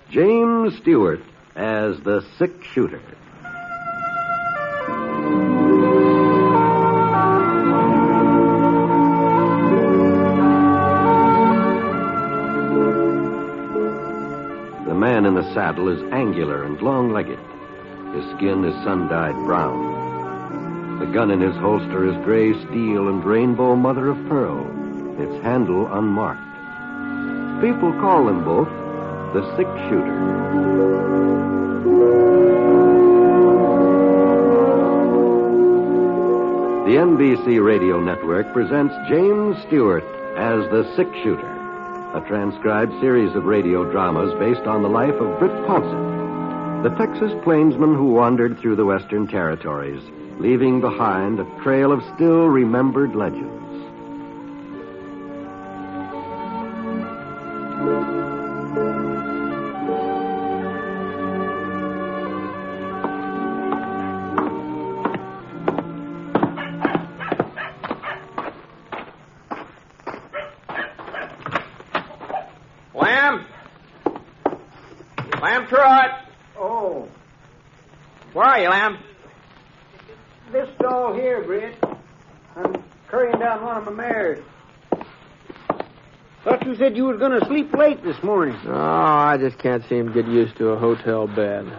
James Stewart as the sick shooter. The man in the saddle is angular and long-legged. His skin is sun-dyed brown. The gun in his holster is gray steel and rainbow mother of pearl, its handle unmarked. People call them both the sick shooter. The NBC radio network presents James Stewart as the sick shooter, a transcribed series of radio dramas based on the life of Britt Ponset, the Texas plainsman who wandered through the Western Territories, leaving behind a trail of still remembered legends. Lamb Trot! Oh. Where are you, Lamb? This stall here, Britt. I'm currying down one of my mares. Thought you said you was going to sleep late this morning. Oh, I just can't seem to get used to a hotel bed.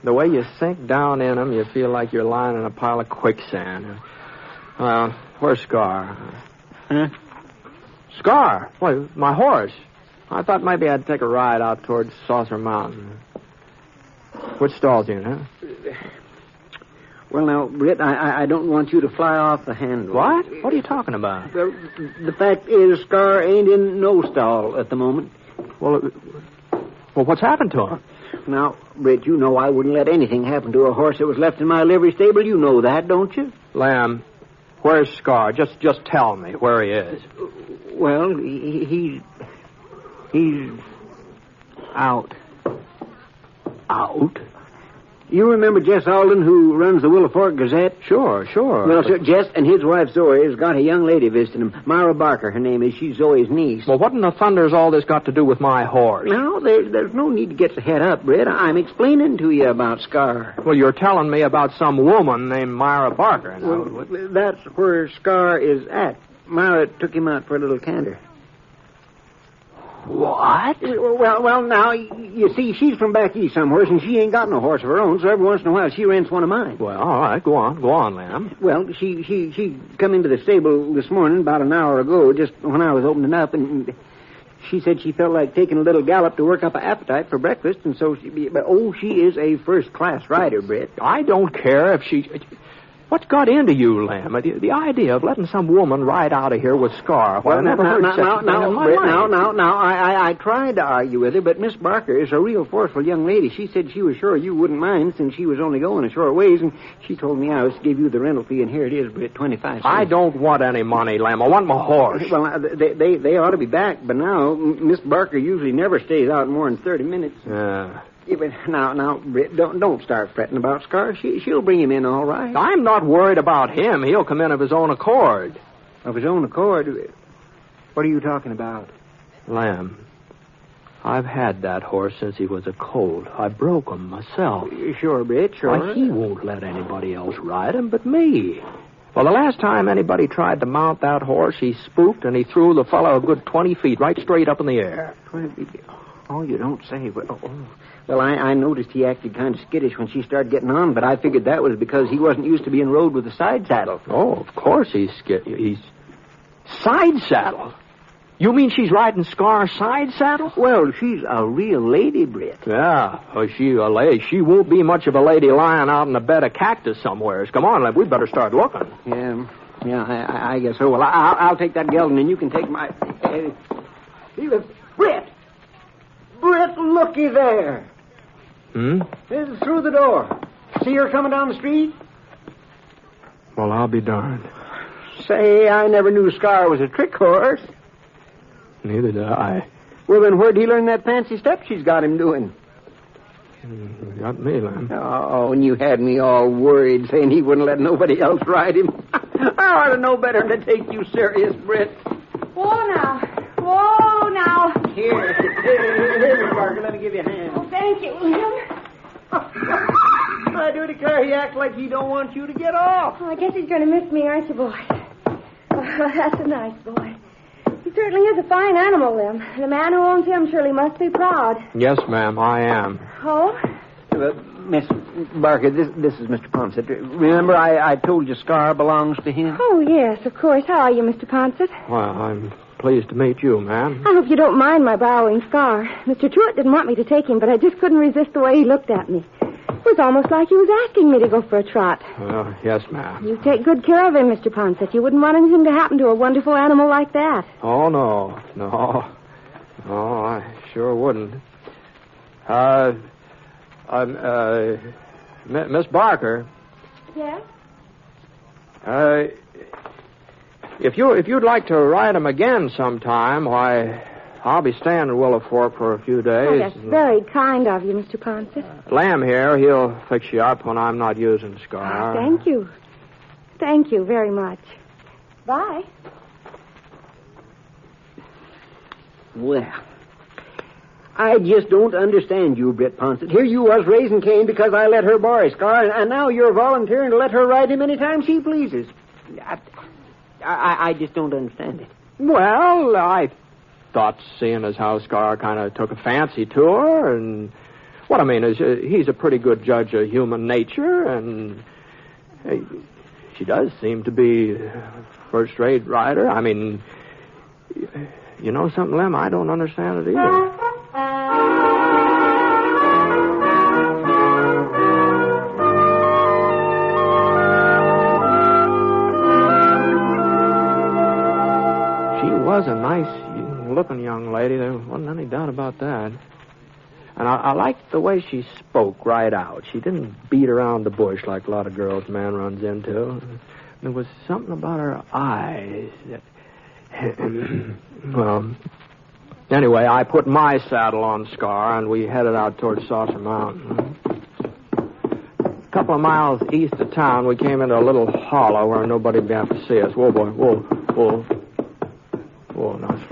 The way you sink down in them, you feel like you're lying in a pile of quicksand. Well, where's Scar? Huh? Scar? Why, my horse. I thought maybe I'd take a ride out towards Saucer Mountain. Which stall's in, huh? Well, now, Britt, I don't want you to fly off the handle. What? What are you talking about? Well, the fact is, Scar ain't in no stall at the moment. Well, what's happened to him? Now, Britt, you know I wouldn't let anything happen to a horse that was left in my livery stable. You know that, don't you? Lamb, where's Scar? Just tell me where he is. Well, he's out. Out? You remember Jess Alden, who runs the Willow Fork Gazette? Sure. Well, sir, Jess and his wife Zoe has got a young lady visiting him. Myra Barker, her name is. She's Zoe's niece. Well, what in the thunder's all this got to do with my horse? No, there's no need to get your head up, Britt. I'm explaining to you about Scar. Well, you're telling me about some woman named Myra Barker. Well, that's where Scar is at. Myra took him out for a little canter. What? Well, now, you see, she's from back east somewhere, and she ain't got no horse of her own, so every once in a while she rents one of mine. Well, all right, go on, Lamb. Well, she come into the stable this morning about an hour ago, just when I was opening up, and she said she felt like taking a little gallop to work up an appetite for breakfast, and so she is a first-class rider, Britt. I don't care if she... What's got into you, Lamb? The idea of letting some woman ride out of here with Scar. Well, I never heard such a thing in my life. I tried to argue with her, but Miss Barker is a real forceful young lady. She said she was sure you wouldn't mind since she was only going a short ways, and she told me I was to give you the rental fee, and here it is, Britt, 25 cents. I don't want any money, Lamb. I want my horse. Well, they ought to be back, but now Miss Barker usually never stays out more than 30 minutes. Yeah, but now, Britt, don't start fretting about Scar. She'll bring him in all right. I'm not worried about him. He'll come in of his own accord. Of his own accord? What are you talking about? Lamb, I've had that horse since he was a colt. I broke him myself. Sure, Britt, sure. Why, he won't let anybody else ride him but me. Well, the last time anybody tried to mount that horse, he spooked and he threw the fellow a good 20 feet right straight up in the air. 20 feet? Oh, you don't say. Well, I noticed he acted kind of skittish when she started getting on, but I figured that was because he wasn't used to being rode with a side saddle. Oh, of course he's skittish. He's... Side saddle? You mean she's riding Scar's side saddle? Well, she's a real lady, Britt. Yeah, she a lady. She won't be much of a lady lying out in a bed of cactus somewhere. Come on, Lev, we'd better start looking. Yeah, I guess so. Well, I'll take that gelding, and you can take my... Britt! Britt, looky there. This is through the door. See her coming down the street? Well, I'll be darned. Say, I never knew Scar was a trick horse. Neither did I. Well, then where'd he learn that fancy step she's got him doing? Got me, Lamb. Oh, and you had me all worried, saying he wouldn't let nobody else ride him. I ought to know better than to take you serious, Britt. Whoa, now. Here, Miss Barker, let me give you a hand. Oh, thank you, William. I do declare he acts like he don't want you to get off. Oh, I guess he's going to miss me, aren't you, boys? Oh, that's a nice boy. He certainly is a fine animal, Lim. The man who owns him surely must be proud. Yes, ma'am, I am. Oh? Miss Barker, this is Mr. Ponset. Remember I told you Scar belongs to him? Oh, yes, of course. How are you, Mr. Ponset? Well, I'm pleased to meet you, ma'am. I hope you don't mind my borrowing Scar. Mr. Stewart didn't want me to take him, but I just couldn't resist the way he looked at me. It was almost like he was asking me to go for a trot. Well, yes, ma'am. You take good care of him, Mr. Ponset. You wouldn't want anything to happen to a wonderful animal like that. Oh, no. No, I sure wouldn't. Miss Barker. Yes? If you'd like to ride him again sometime, why, I'll be staying in Willowthorpe for a few days. Oh, that's very kind of you, Mr. Ponset. Lamb here, he'll fix you up when I'm not using Scar. Thank you. Thank you very much. Bye. Well, I just don't understand you, Britt Ponset. Here you was raising Cain because I let her borrow Scar, and now you're volunteering to let her ride him any time she pleases. I just don't understand it. Well, I thought, seeing as how Scar kind of took a fancy to her, and what I mean is he's a pretty good judge of human nature, and she does seem to be a first-rate rider. I mean, you know something, Lem? I don't understand it either. She was a nice-looking young lady. There wasn't any doubt about that. And I liked the way she spoke right out. She didn't beat around the bush like a lot of girls man runs into. There was something about her eyes that... Well, anyway, I put my saddle on Scar, and we headed out towards Saucer Mountain. A couple of miles east of town, we came into a little hollow where nobody would have to see us. Whoa, boy, whoa, whoa. Whoa, now slow.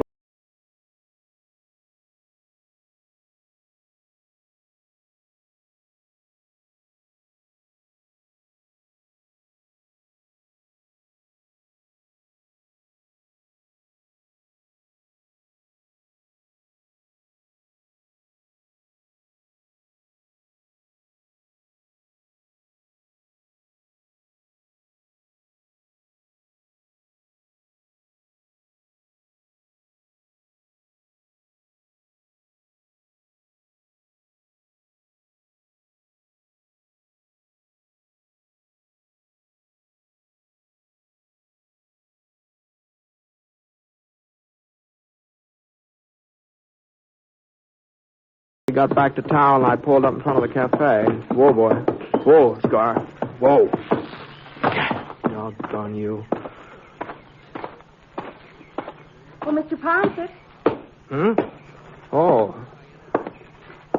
We got back to town, and I pulled up in front of the cafe. Whoa, boy. Whoa, Scar. Whoa. Doggone you. Oh, Mr. Ponset.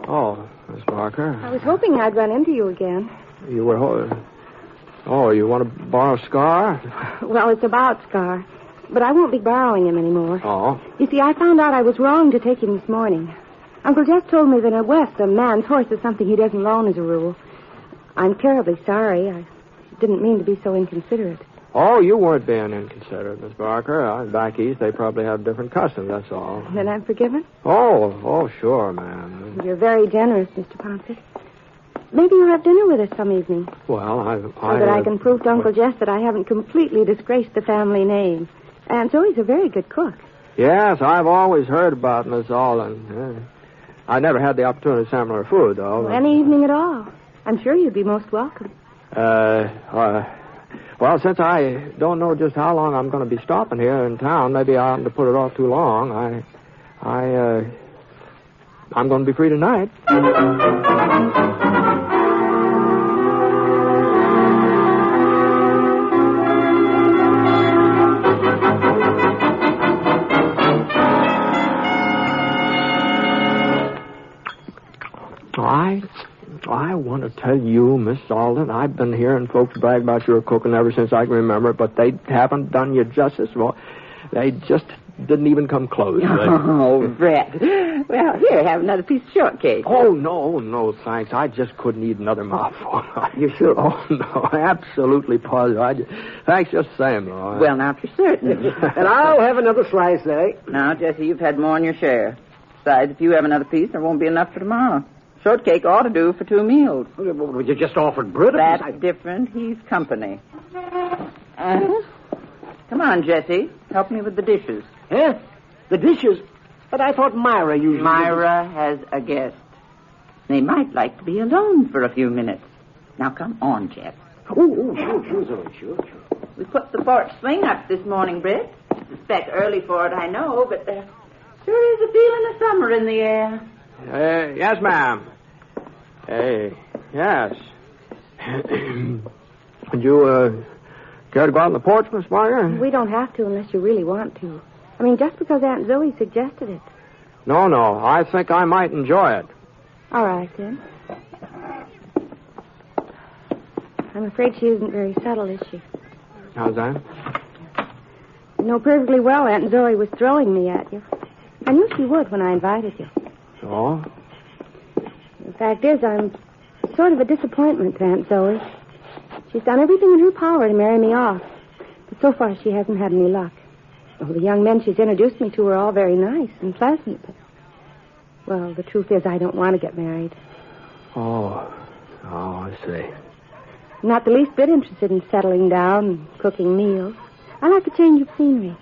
Oh, Miss Barker. I was hoping I'd run into you again. You were... Oh, you want to borrow Scar? Well, it's about Scar. But I won't be borrowing him anymore. Oh? You see, I found out I was wrong to take him this morning. Uncle Jeff told me that in the West, a man's horse is something he doesn't loan as a rule. I'm terribly sorry. I didn't mean to be so inconsiderate. Oh, you weren't being inconsiderate, Miss Barker. Back east, they probably have different customs, that's all. Then I'm forgiven? Oh, sure, ma'am. You're very generous, Mr. Ponset. Maybe you'll have dinner with us some evening. Well, So that I can prove to Uncle Jeff that I haven't completely disgraced the family name. And so he's a very good cook. Yes, I've always heard about Miss Alden. I never had the opportunity to sample her food, though. Well, any evening at all. I'm sure you'd be most welcome. Well, since I don't know just how long I'm going to be stopping here in town, maybe I oughtn't to put it off too long. I'm going to be free tonight. I want to tell you, Miss Alden, I've been hearing folks brag about your cooking ever since I can remember, but they haven't done you justice. Well, they just didn't even come close. Oh, Brett. Well, here, have another piece of shortcake. Oh, no, thanks. I just couldn't eat another mouthful. You sure? Oh, no, absolutely positive. Thanks just the same, though. Well, now, if you're certain. And I'll have another slice, eh? Now, Jesse, you've had more than your share. Besides, if you have another piece, there won't be enough for tomorrow. Shortcake ought to do for 2 meals. Well, you just offered Britt. That's different. He's company. Come on, Jesse. Help me with the dishes. Huh? The dishes? But I thought Myra usually... Myra has a guest. They might like to be alone for a few minutes. Now, come on, Jeff. Oh, sure. We put the porch swing up this morning, Britt. It's a speck early for it, I know, but there sure is a feeling of summer in the air. Yes, ma'am. Yes. Would you, care to go out on the porch, Miss Myra? We don't have to unless you really want to. I mean, just because Aunt Zoe suggested it. No. I think I might enjoy it. All right, then. I'm afraid she isn't very subtle, is she? How's that? You know perfectly well Aunt Zoe was throwing me at you. I knew she would when I invited you. So? The fact is, I'm sort of a disappointment to Aunt Zoe. She's done everything in her power to marry me off. But so far, she hasn't had any luck. Oh, the young men she's introduced me to are all very nice and pleasant. But, well, the truth is I don't want to get married. Oh, I see. I'm not the least bit interested in settling down and cooking meals. I like a change of scenery.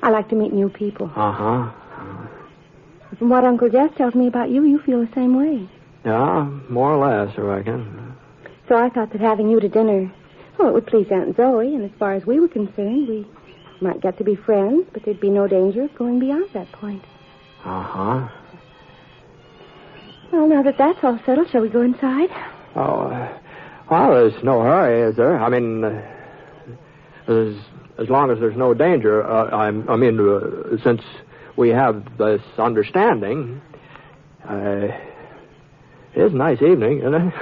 I like to meet new people. Uh-huh. From what Uncle Jess tells me about you, you feel the same way. Yeah, more or less, I reckon. So I thought that having you to dinner, well, it would please Aunt Zoe, and as far as we were concerned, we might get to be friends, but there'd be no danger of going beyond that point. Uh-huh. Well, now that that's all settled, shall we go inside? Oh, well, there's no hurry, is there? I mean, as long as there's no danger, since we have this understanding, it is a nice evening, isn't it?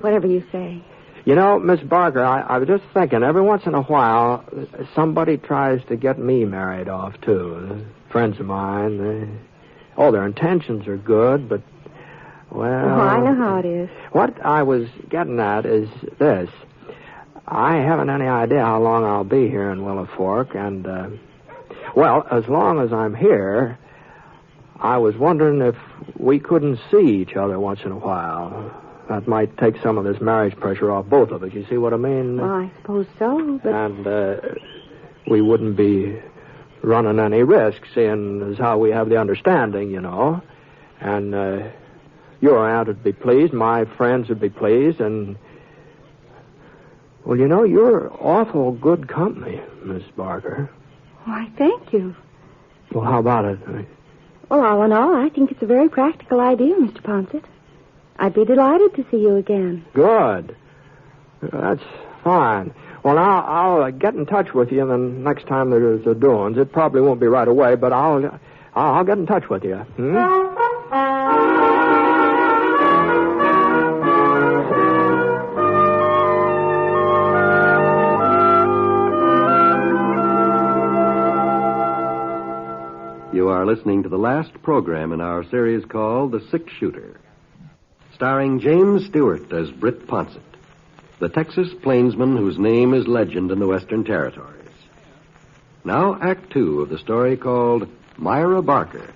Whatever you say. You know, Miss Barker, I was just thinking, every once in a while, somebody tries to get me married off, too. Friends of mine, their intentions are good, but, well... Oh, I know how it is. What I was getting at is this. I haven't any idea how long I'll be here in Willow Fork, and, as long as I'm here, I was wondering if we couldn't see each other once in a while. That might take some of this marriage pressure off both of us. You see what I mean? Well, I suppose so, but... And we wouldn't be running any risk, seeing as how we have the understanding, you know. And your aunt would be pleased, my friends would be pleased, and... Well, you know, you're awful good company, Miss Barker. Why, thank you. Well, how about it? Well, all in all, I think it's a very practical idea, Mr. Ponset. I'd be delighted to see you again. Good. That's fine. Well, now, I'll get in touch with you the next time there's a doings. It probably won't be right away, but I'll get in touch with you. You are listening to the last program in our series called The Six Shooter, starring James Stewart as Britt Ponset, the Texas plainsman whose name is legend in the Western Territories. Now, Act 2 of the story called Myra Barker.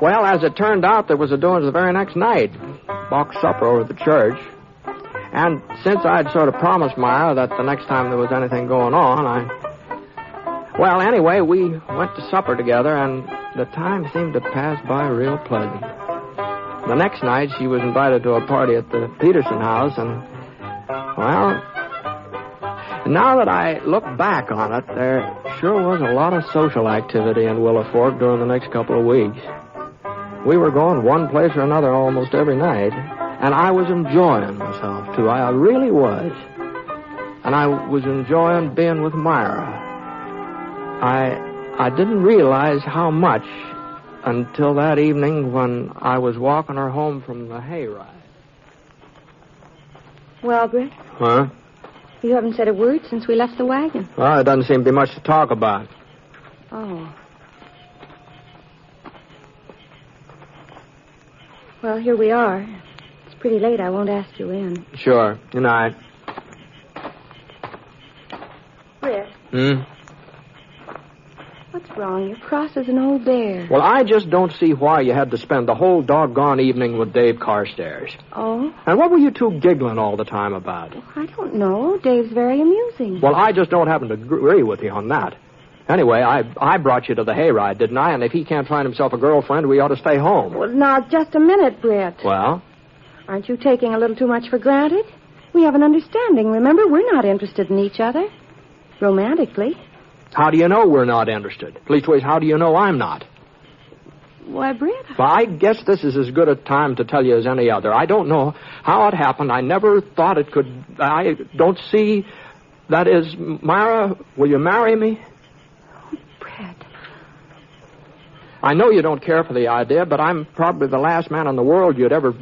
Well, as it turned out, there was a doings the very next night. Box supper over at the church. And since I'd sort of promised Myra that the next time there was anything going on, Well, anyway, we went to supper together, and the time seemed to pass by real pleasant. The next night, she was invited to a party at the Peterson house, and, well, now that I look back on it, there sure was a lot of social activity in Willow Fork during the next couple of weeks. We were going one place or another almost every night, and I was enjoying myself, too. I really was. And I was enjoying being with Myra. I didn't realize how much until that evening when I was walking her home from the hayride. Well, Britt? Huh? You haven't said a word since we left the wagon. Well, there doesn't seem to be much to talk about. Oh. Well, here we are. It's pretty late. I won't ask you in. Sure. Good night. Britt. Hmm? What's wrong? You're cross as an old bear. Well, I just don't see why you had to spend the whole doggone evening with Dave Carstairs. Oh? And what were you two giggling all the time about? I don't know. Dave's very amusing. Well, I just don't happen to agree with you on that. Anyway, I brought you to the hayride, didn't I? And if he can't find himself a girlfriend, we ought to stay home. Well, now, just a minute, Britt. Well? Aren't you taking a little too much for granted? We have an understanding. Remember, we're not interested in each other. Romantically. How do you know we're not interested? Leastways, how do you know I'm not? Why, Britt? Well, I guess this is as good a time to tell you as any other. I don't know how it happened. I never thought it could... I don't see... That is, Myra, will you marry me? Oh, Britt. I know you don't care for the idea, but I'm probably the last man in the world you'd ever...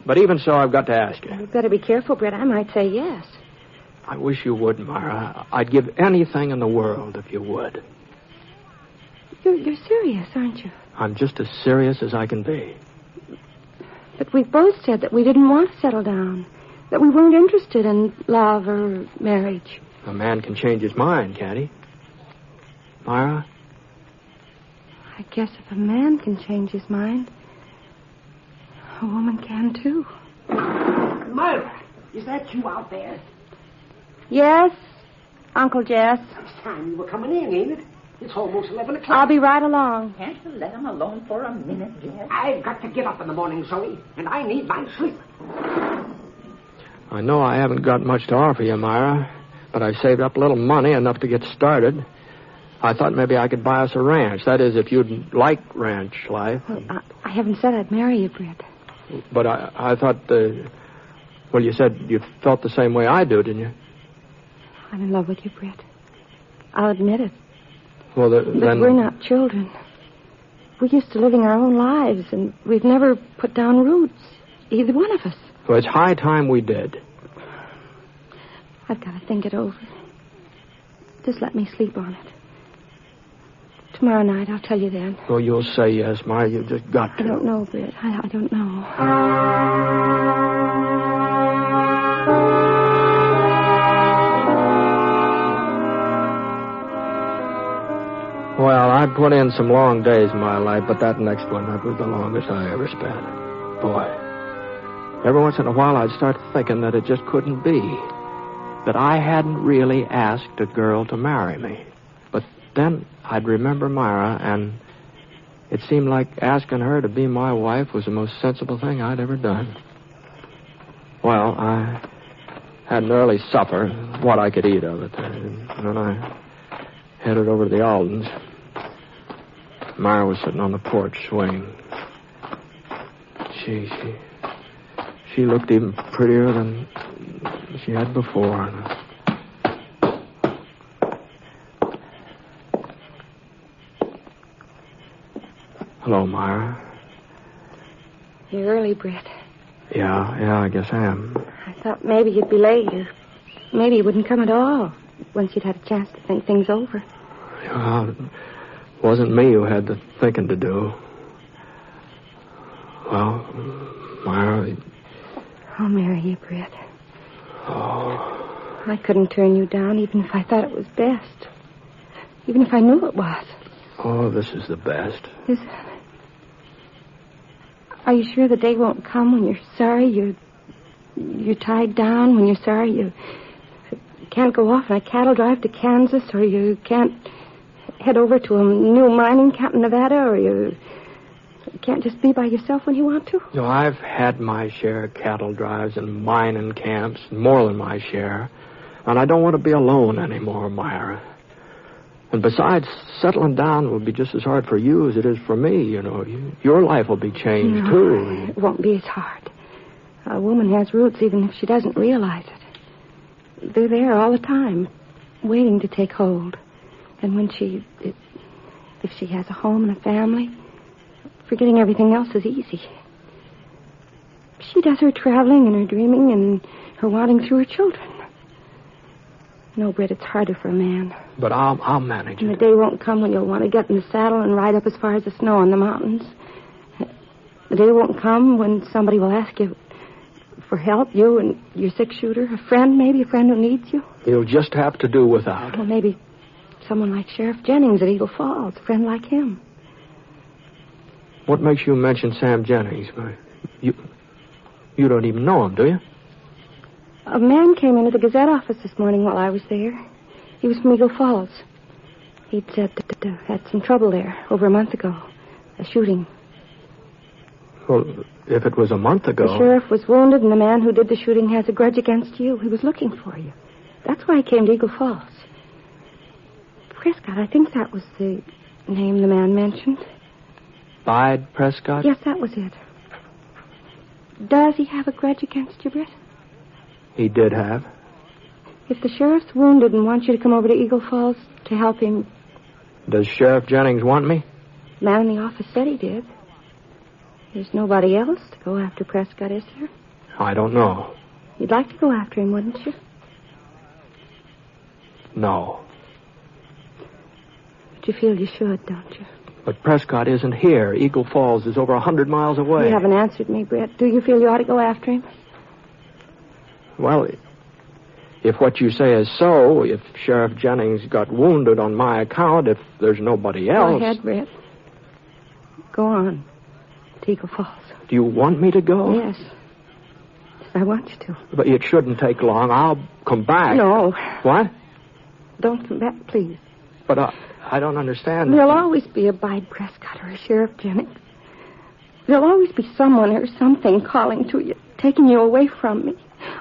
But even so, I've got to ask you. You'd better be careful, Britt. I might say yes. I wish you would, Myra. I'd give anything in the world if you would. You're serious, aren't you? I'm just as serious as I can be. But we've both said that we didn't want to settle down. That we weren't interested in love or marriage. A man can change his mind, can't he? Myra? I guess if a man can change his mind, a woman can too. Myra, is that you out there? Yes, Uncle Jess. It's time you were coming in, ain't it? It's almost 11 o'clock. I'll be right along. Can't you let him alone for a minute, Jess? I've got to get up in the morning, Zoe, and I need my sleep. I know I haven't got much to offer you, Myra, but I've saved up a little money, enough to get started. I thought maybe I could buy us a ranch. That is, if you'd like ranch life. Well, I haven't said I'd marry you, Britt. But I thought, well, you said you felt the same way I do, didn't you? I'm in love with you, Britt. I'll admit it. Well, But then... we're not children. We're used to living our own lives, and we've never put down roots, either one of us. Well, it's high time we did. I've got to think it over. Just let me sleep on it. Tomorrow night, I'll tell you then. Oh, you'll say yes, Myra. You've just got to. I don't know, Britt. I don't know. Well, I put in some long days in my life, but that next one, that was the longest I ever spent. Boy. Every once in a while, I'd start thinking that it just couldn't be. That I hadn't really asked a girl to marry me. But then I'd remember Myra, and it seemed like asking her to be my wife was the most sensible thing I'd ever done. Well, I had an early supper, what I could eat of it, and then I headed over to the Aldens. Myra was sitting on the porch swinging. She looked even prettier than she had before. Hello, Myra. You're early, Britt. Yeah, I guess I am. I thought maybe you'd be late, or maybe you wouldn't come at all once you'd had a chance to think things over. Well, it wasn't me who had the thinking to do. Well, Myra... I'll marry you, Britt. Oh. I couldn't turn you down, even if I thought it was best. Even if I knew it was. Oh, this is the best. Are you sure the day won't come when you're sorry you're tied down, when you're sorry you can't go off on a cattle drive to Kansas, or you can't head over to a new mining camp in Nevada, or you can't just be by yourself when you want to? No, I've had my share of cattle drives and mining camps, more than my share. And I don't want to be alone anymore, Myra. And besides, settling down will be just as hard for you as it is for me, you know. Your life will be changed, too. It won't be as hard. A woman has roots even if she doesn't realize it. They're there all the time, waiting to take hold. And when she If she has a home and a family, forgetting everything else is easy. She does her traveling and her dreaming and her wanting through her children. No, Britt, it's harder for a man. But I'll manage And it. the day won't come when you'll want to get in the saddle and ride up as far as the snow on the mountains. The day won't come when somebody will ask you for help, you and your six-shooter, a friend who needs you. You'll just have to do without. Well, maybe someone like Sheriff Jennings at Eagle Falls, a friend like him. What makes you mention Sam Jennings? You don't even know him, do you? A man came into the Gazette office this morning while I was there. He was from Eagle Falls. He'd said that had some trouble there over a month ago. A shooting. Well, if it was a month ago... The sheriff was wounded, and the man who did the shooting has a grudge against you. He was looking for you. That's why he came to Eagle Falls. Prescott, I think that was the name the man mentioned. Bide Prescott? Yes, that was it. Does he have a grudge against you, Britt? He did have. If the sheriff's wounded and wants you to come over to Eagle Falls to help him... Does Sheriff Jennings want me? The man in the office said he did. There's nobody else to go after Prescott, is there? I don't know. You'd like to go after him, wouldn't you? No. But you feel you should, don't you? But Prescott isn't here. Eagle Falls is over 100 miles away. You haven't answered me, Britt. Do you feel you ought to go after him? Well, if what you say is so, if Sheriff Jennings got wounded on my account, if there's nobody else... Go ahead, Britt. Go on. To Eagle Falls. Do you want me to go? Yes. I want you to. But it shouldn't take long. I'll come back. No. What? Don't come back, please. But I don't understand. There'll always be a Bide Prescott or a Sheriff Jennings. There'll always be someone or something calling to you, taking you away from me.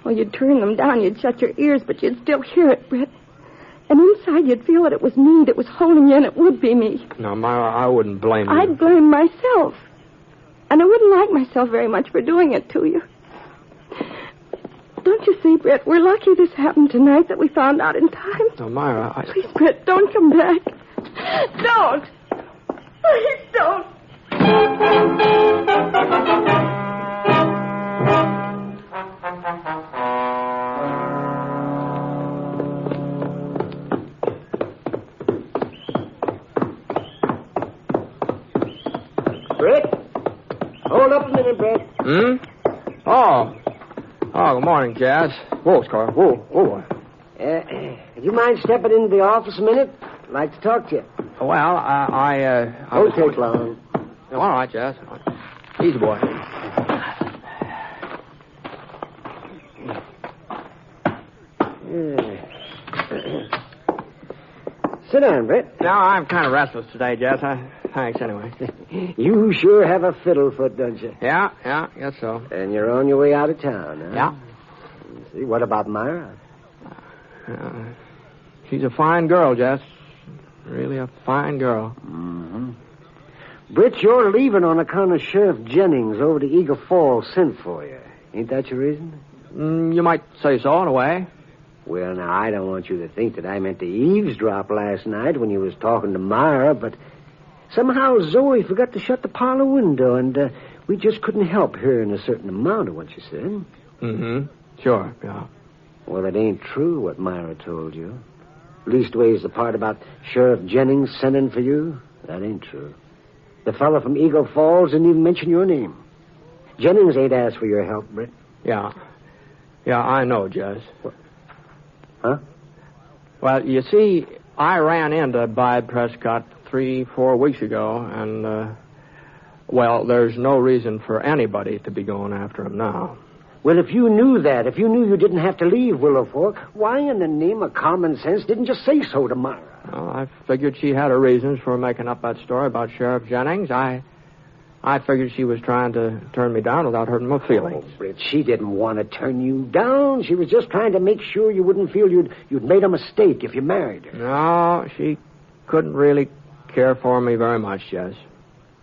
Oh, you'd turn them down, you'd shut your ears, but you'd still hear it, Britt. And inside you'd feel that it was me that was holding you, and it would be me. No, Myra, I wouldn't blame you. I'd blame myself. And I wouldn't like myself very much for doing it to you. Don't you see, Britt, we're lucky this happened tonight, that we found out in time. No, Myra, Please, Britt, don't come back. Don't. Please don't. Britt? Hold up a minute, Britt. Oh, good morning, Jazz. Whoa, Scar. Whoa. Do you mind stepping into the office a minute? I'd like to talk to you. Well, I Won't take long. All right, Jazz. Easy, boy. Sit down, Britt. No, I'm kind of restless today, Jazz. Thanks, anyway. You sure have a fiddlefoot, don't you? Yeah, guess so. And you're on your way out of town, huh? Yeah. See, what about Myra? She's a fine girl, Jess. Really a fine girl. Mm-hmm. Britt, you're leaving on account of Sheriff Jennings over to Eagle Falls sent for you. Ain't that your reason? You might say so, in a way. Well, now, I don't want you to think that I meant to eavesdrop last night when you was talking to Myra, but somehow Zoe forgot to shut the parlor window, and we just couldn't help hearing a certain amount of what you said. Mm-hmm. Sure, yeah. Well, it ain't true what Myra told you. Leastways, the part about Sheriff Jennings sending for you, that ain't true. The fellow from Eagle Falls didn't even mention your name. Jennings ain't asked for your help, Britt. Yeah, I know, Jess. Huh? Well, you see, I ran into Bide Prescott 3-4 weeks ago, and, well, there's no reason for anybody to be going after him now. Well, if you knew that, if you knew you didn't have to leave Willow Fork, why in the name of common sense didn't you say so to Myra? Well, I figured she had her reasons for making up that story about Sheriff Jennings. I figured she was trying to turn me down without hurting my feelings. Oh, Britt, she didn't want to turn you down. She was just trying to make sure you wouldn't feel you'd made a mistake if you married her. No, she couldn't really care for me very much, Jess.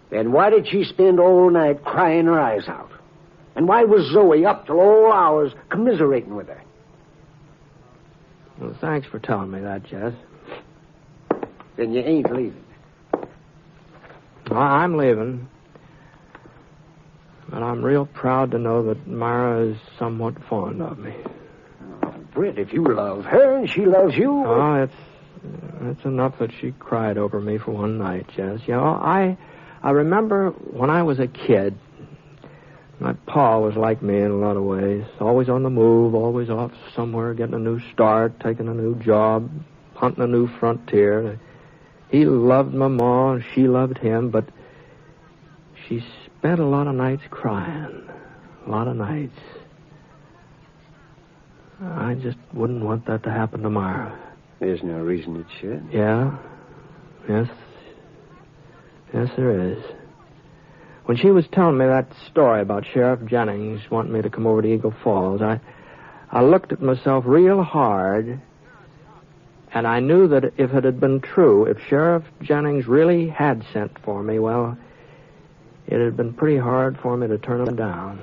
Then why did she spend all night crying her eyes out? And why was Zoe up till all hours commiserating with her? Well, thanks for telling me that, Jess. Then you ain't leaving. I'm leaving. But I'm real proud to know that Myra is somewhat fond of me. Oh, Britt, if you love her and she loves you... Oh, it's enough that she cried over me for one night, Jess. You know, I remember when I was a kid, my pa was like me in a lot of ways. Always on the move, always off somewhere, getting a new start, taking a new job, hunting a new frontier. He loved my ma, and she loved him, but she spent a lot of nights crying. A lot of nights. I just wouldn't want that to happen to Myra. There's no reason it should. Yeah? Yes, there is. When she was telling me that story about Sheriff Jennings wanting me to come over to Eagle Falls, I looked at myself real hard, and I knew that if it had been true, if Sheriff Jennings really had sent for me, well, it had been pretty hard for me to turn him down.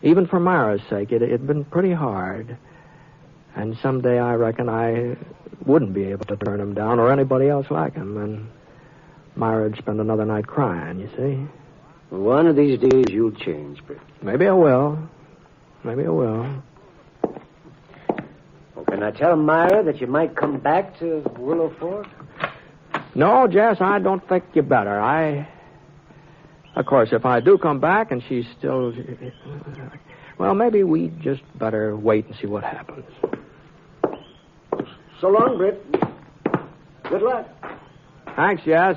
Even for Myra's sake, it had been pretty hard. And someday I reckon I wouldn't be able to turn him down or anybody else like him, and Myra would spend another night crying, you see. One of these days you'll change, Britt. Maybe I will. Maybe I will. Well, can I tell Myra that you might come back to Willow Fork? No, Jess, I don't think you better. Of course, if I do come back and she's still... Well, maybe we just better wait and see what happens. So long, Britt. Good luck. Thanks, Jess.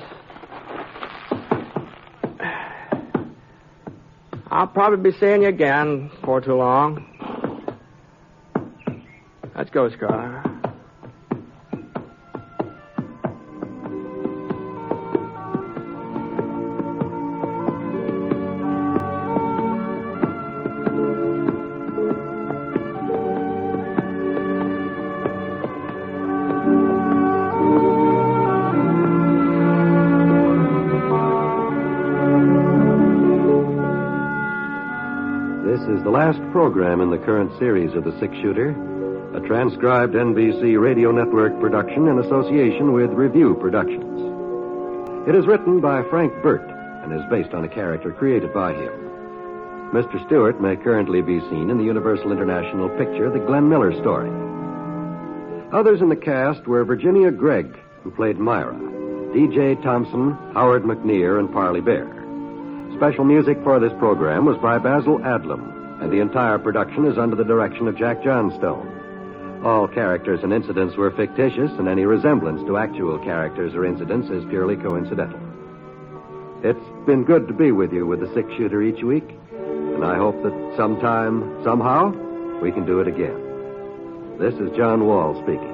I'll probably be seeing you again before too long. Let's go, Scar. This is the last program in the current series of The Six-Shooter, a transcribed NBC Radio Network production in association with Review Productions. It is written by Frank Burt and is based on a character created by him. Mr. Stewart may currently be seen in the Universal International picture The Glenn Miller Story. Others in the cast were Virginia Gregg, who played Myra, D.J. Thompson, Howard McNear, and Parley Bear. Special music for this program was by Basil Adlam, and the entire production is under the direction of Jack Johnstone. All characters and incidents were fictitious, and any resemblance to actual characters or incidents is purely coincidental. It's been good to be with you with the Six-Shooter each week, and I hope that sometime, somehow, we can do it again. This is John Wall speaking.